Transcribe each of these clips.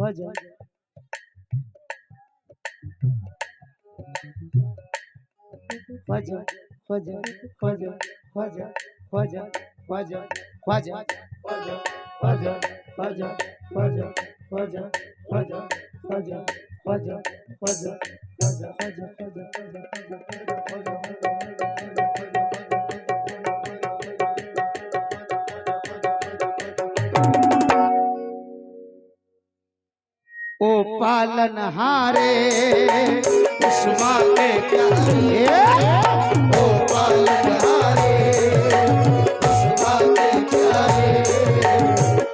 ख्वाजा ख्वाजा ख्वाजा ख्वाजा ख्वाजा ख्वाजा ख्वाजा ख्वाजा ख्वाजा ख्वाजा ख्वाजा ख्वाजा ख्वाजा ख्वाजा ख्वाजा ख्वाजा ख्वाजा ओ पालनहारे उस्मा के प्यारे ओ पालनहारे उस्मा के प्यारे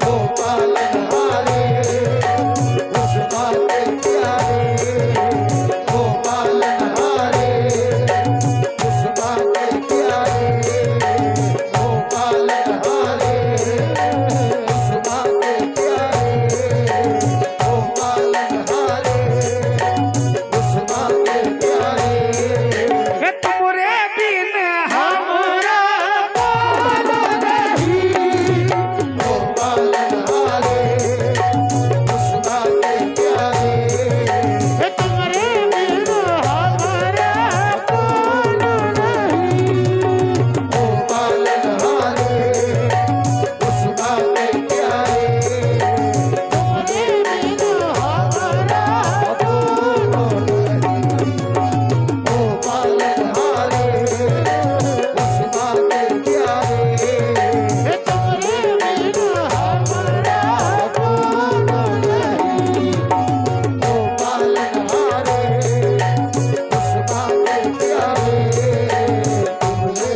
ओ पालनहारे उस्मा के प्यारे ओ पालनहारे उस्मा के प्यारे ओ पालनहारे उस्मा के प्यारे ओ पालनहारे उस्मा के प्यारे तुमरे बिन हमरा कौन नहीं ओ पालनहारे उस्मा के प्यारे तुमरे बिन हमरा कौन नहीं ओ पालनहारे उस्मा के प्यारे तुमरे बिन हमरा कौन नहीं ओ पालनहारे उस्मा के प्यारे तुमरे बिन हमरा कौन नहीं ओ पालनहारे उस्मा के प्यारे तुमरे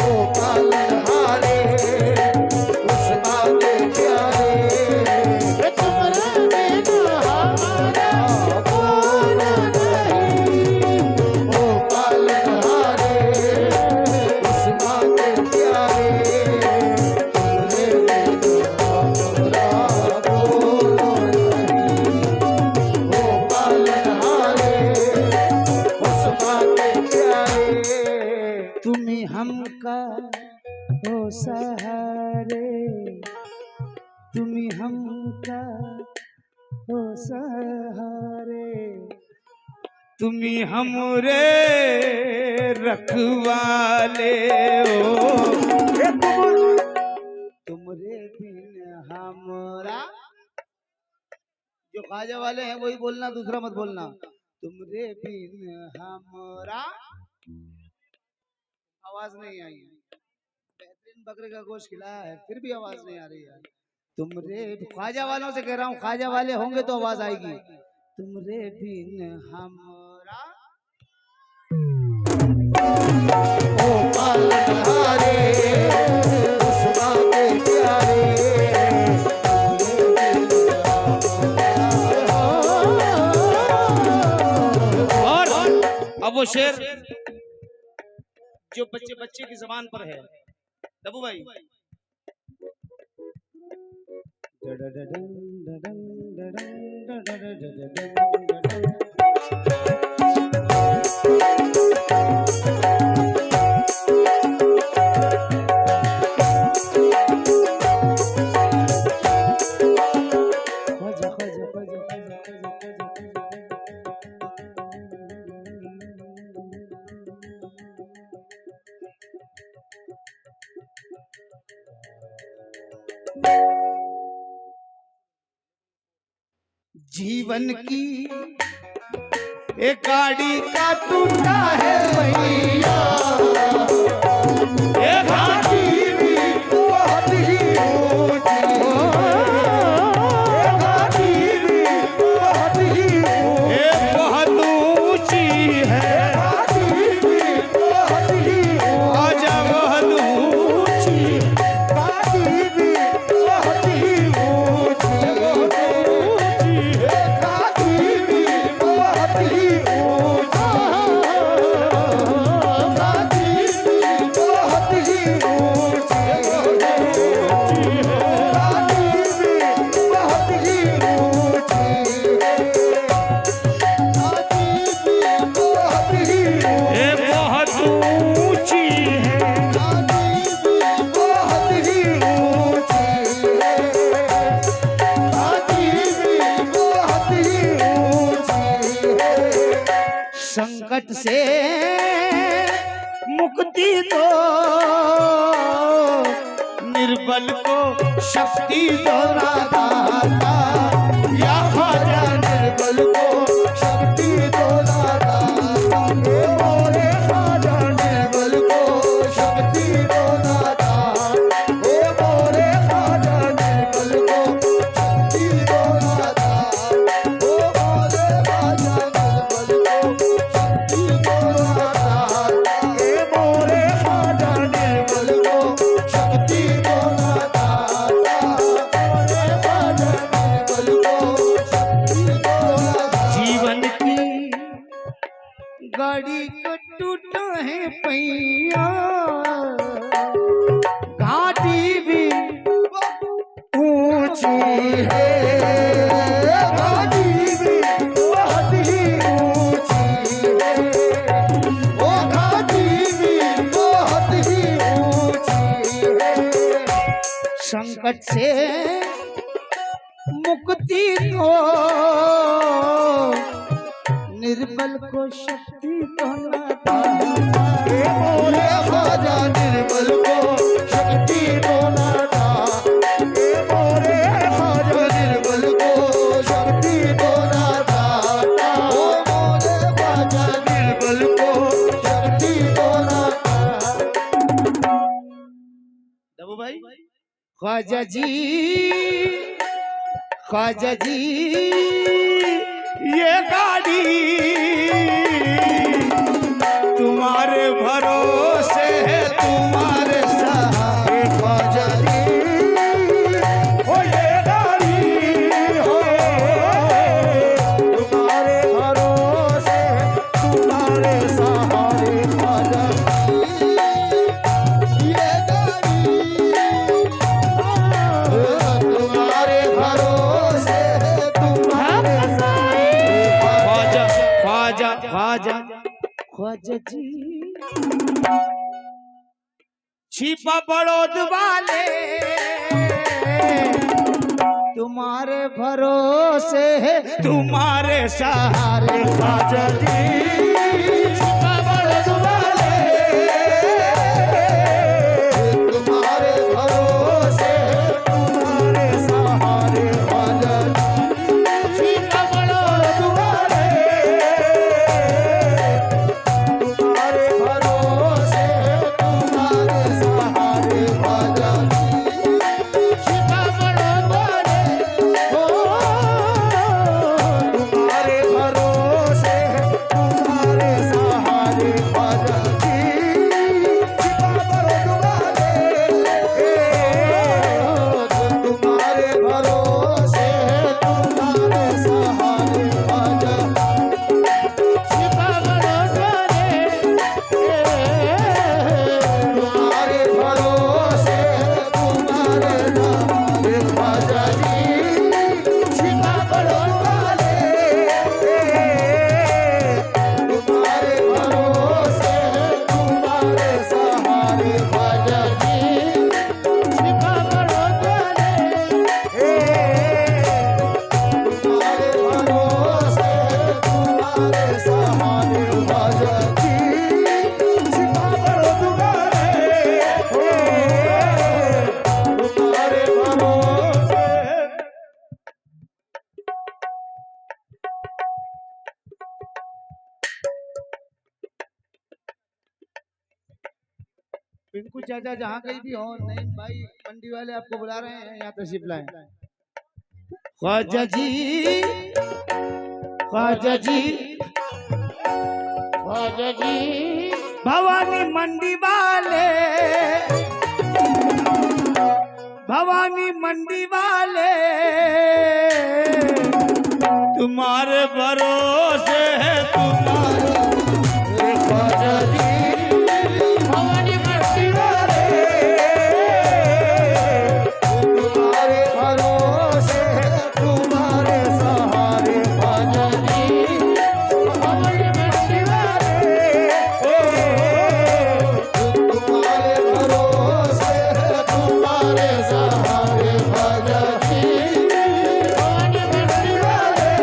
ओ पालनहारे उस्मा के प्यारे तुमरे बिन हमरा कौन नहीं ओ पालनहारे उस्मा के प्यारे तुमरे बिन हमरा कौन नहीं ओ पालनहारे उस्मा के प्यारे तुम्ही हमका हो सहारे तुम्ही हमका हो सहारे तुम्ही हमरे रखवाले हो तुमरे बिन हमरा जो ख्वाजा वाले हैं वही बोलना दूसरा मत बोलना तुमरे बिन हमरा आवाज नहीं आई है बेहतरीन बकरे का गोश्त खिलाया है फिर भी आवाज नहीं आ रही है तुमरे ख्वाजा वालों से कह रहा हूँ ख्वाजा वाले होंगे तो आवाज आएगी तुमरे बिन हमरा ओ पालनहारे उस्मा के प्यारे और अब वो शेर जो बच्चे बच्चे की जबान पर है दबू भाई जीवन की एक गाड़ी का टूटा है भैया ये गाड़ी भी बहुत ही ऊंची ये गाड़ी भी बहुत ही बहुत ऊंची है गाड़ी भी बहुत ही आजा बहुत ऊंची गाड़ी भी बहुत ही ऊंची बहुत ऊंची है संकट से मुक्ति दो, निर्बल को शक्ति दो दाता, या ख्वाजा निर्बल को शक्ति दो दाता, हे मोरे ख्वाजा निर्बल को शक्ति दो दाता, हे मोरे ख्वाजा निर्बल को शक्ति दो दाता, हे मोरे ख्वाजा निर्बल को शक्ति दो दाता, हे मोरे ख्वाजा निर्बल को शक्ति दो दाता, मोरे ख्वाजा निर्बल को शक्ति दो दाता। जीवन की गाड़ी को टूटा है पहिया, घाटी भी ऊंची है, घाटी भी बहुत ही ऊंची है, वो घाटी भी बहुत ही ऊंची है। संकट से मुक्ति दो, निर्बल को शक्ति दो दाता, हे मोरे ख्वाजा निर्बल को शक्ति दो दाता, हे मोरे ख्वाजा निर्बल को शक्ति दो दाता, ओ मोरे ख्वाजा निर्बल को शक्ति दो दाता। दबू भाई, ख्वाजा जी ये गाड़ी तुम्हारे भरोसे है, तुम्हारे सहारे ख्वाजा जी, ओ ये गाड़ी हो तुम्हारे भरोसे है, तुम्हारे सहारे ख्वाजा जी, ये गाड़ी तुम्हारे भरोसे है, तुम्हारे ख्वाजा जी। छिपा बड़ौद वाले तुम्हारे भरोसे है, तुम्हारे सहारे ख्वाजा जी, छिपा बड़ौद वाले तुम्हारे भरोसे है, तुम्हारे सहारे ख्वाजा जी, छिपा बड़ौद वाले तुम्हारे भरोसे है, तुम्हारे सहारे ख्वाजा जी, छिपा बड़ौद वाले ओ तुम्हारे भरोसे है, तुम्हारे सहारे ख्वाजा जी, छिपा बड़ौद वाले तुम्हारे भरोसे है, तुम्हारे सहारे ख्वाजा, छिपा बड़ौद वाले तुम्हारे भरोसे है, तुम्हारे सहारे ख्वाजा जी, छिपा बड़ौद वाले तुम्हारे भरोसे है, तुम्हारे सहारे ख्वाजा जी, छिपा बड़ौद वाले तुम्हारे भरोसे है, तुम्हारे सहारे ख्वाजा जी, छिपा बड़ौद वाले तुम्हारे भरोसे है। पिंकू चाचा जहाँ कहीं भी हो, नहीं भाई मंडी वाले आपको बुला रहे हैं, यहाँ तशरीफ लाएं। ख्वाजा जी, ख्वाजा जी, ख्वाजा जी, भवानी मंडी वाले, भवानी मंडी वाले तुम्हारे भरोसे है, तुम्हारे ख्वाजा जी, भवानी मंडी वाले तुम्हारे भरोसे है, तुम्हारे सहारे ख्वाजा जी, भवानी मंडी वाले तुम्हारे भरोसे है, तुम्हारे सहारे ख्वाजा जी, भवानी मंडी वाले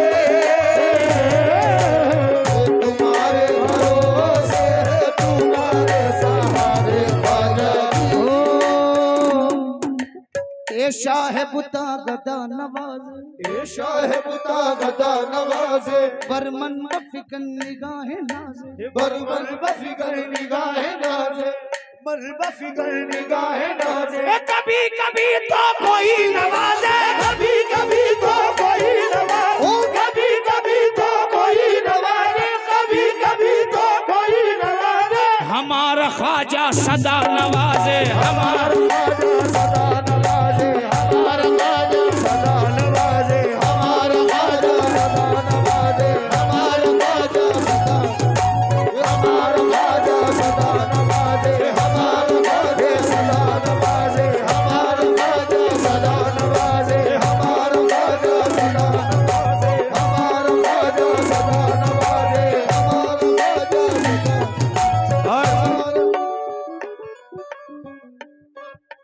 शाह बुता गदा नवाजे, ए शाह बुता गदा नवाजे, बरमन बफिकन निगाहे नाजे, बरमन बफिकर निगाहे नाजे, बरमन बफिकर निगाहे नाजे। कभी कभी तो कोई नवाजे, कभी कभी तो कोई नवाजे, कभी कभी तो कोई नवाजे, कभी कभी तो कोई नवाजे। हमारा ख्वाजा सदा नवाजे, हमारा ख्वाजा सदा नवाजे, हमारा ख्वाजा सदा नवाजे, हमारा ख्वाजा सदा नवाजे, हमारा ख्वाजा सदा, हमारा ख्वाजा सदा नवाजे, हमारा ख्वाजा सदा नवाजे, हमारा ख्वाजा सदा नवाजे, हमारा ख्वाजा सदा नवाजे, हमारा ख्वाजा सदा नवाजे, हमारा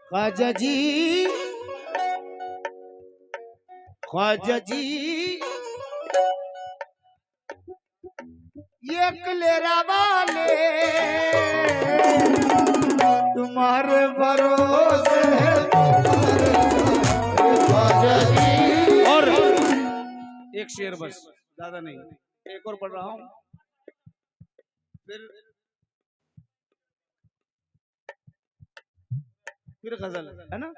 ख्वाजा जी, ख्वाजा जी ये कलेरा वाले तुम्हारे भरोसे है। ख्वाजा जी। और एक शेर बस, ज्यादा नहीं, एक और पढ़ रहा हूं फिर गजल है ना।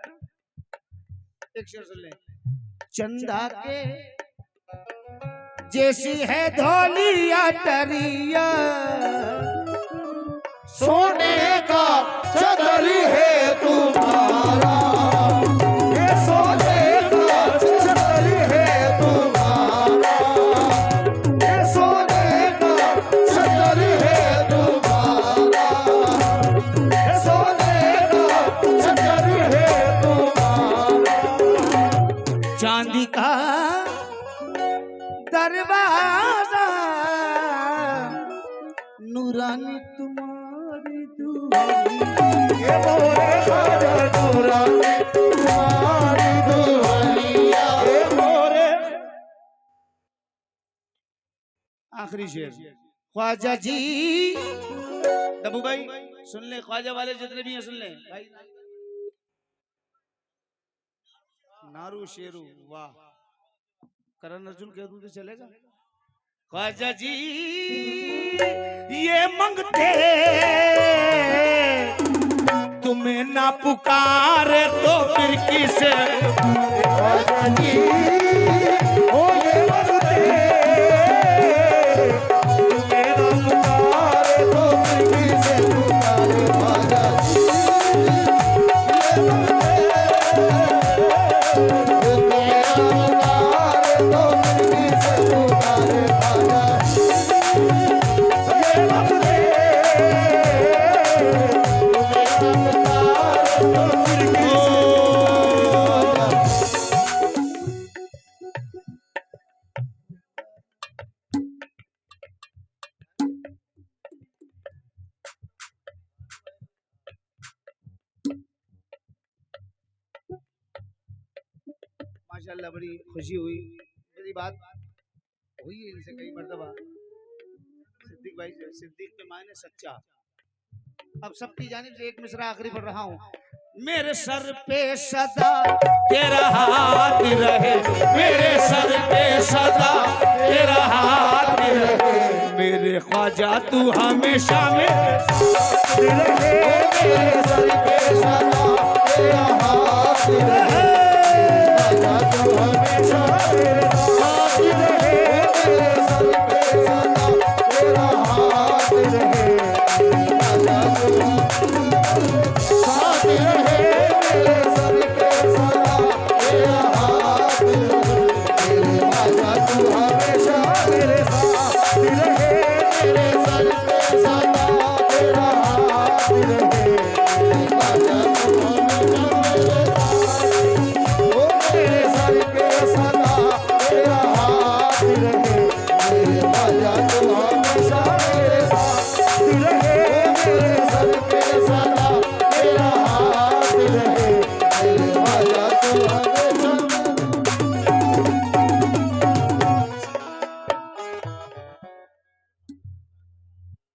एक शेर सुन ले। चंदा के जैसी है धौलिया टरिया, सोने का चदर है तुम्हारा, ये सोने का चदर है तुम्हारा, ये सोने का चदर है तुम्हारा, ये सोने का चदर है तुम्हारा। चांदी का दरवाजा नूरानी तुम्हारी दुआरी, ये मोरे ख्वाजा नूरानी तुम्हारी दुआरिया, ये मोरे। आखिरी शेर। ख्वाजा जी, डब्बू भाई सुन ले, ख्वाजा वाले जितने भी हैं सुन ले भाई। नारू शेरू, वाह, करण अर्जुन कह दूं तो चलेगा। ख्वाजा जी ये मंगते तुम्हें ना पुकारे तो फिर किसे। ख्वाजा जी ओ ये मंगते तुम्हें ना पुकारे तो फिर किसे पुकारे। ख्वाजा जी ये मंगते तुम्हें ना पुकारे तो फिर किसे पुकारे। ख्वाजा ये मंगते तुम्हें ना पुकारे तो फिर किसे। माशाल्लाह बड़ी खुशी हुई, मेरी बात हुई है इनसे कई मर्तबा। सिद्दीक भाई से, सिद्दीक के मायने सच्चा। अब सबकी जानिब से एक मिसरा आखिरी पढ़ रहा हूँ। मेरे सर पे सदा तेरा हाथ रहे, मेरे सर पे सदा तेरा हाथ रहे, मेरे ख्वाजा तू हमेशा मेरे साथ रहे, मेरे सर पे सदा तेरा हाथ रहे, ख्वाजा तू हमेशा मेरे साथ रहे, मेरे सर पे सदा तेरा हाथ रहे, ख्वाजा तू साथ रहे, मेरे सर पे सदा तेरा हाथ रहे, मेरे ख्वाजा तू हमेशा मेरे साथ रहे, मेरे सर पे सदा तेरा हाथ रहे, मेरे ख्वाजा तू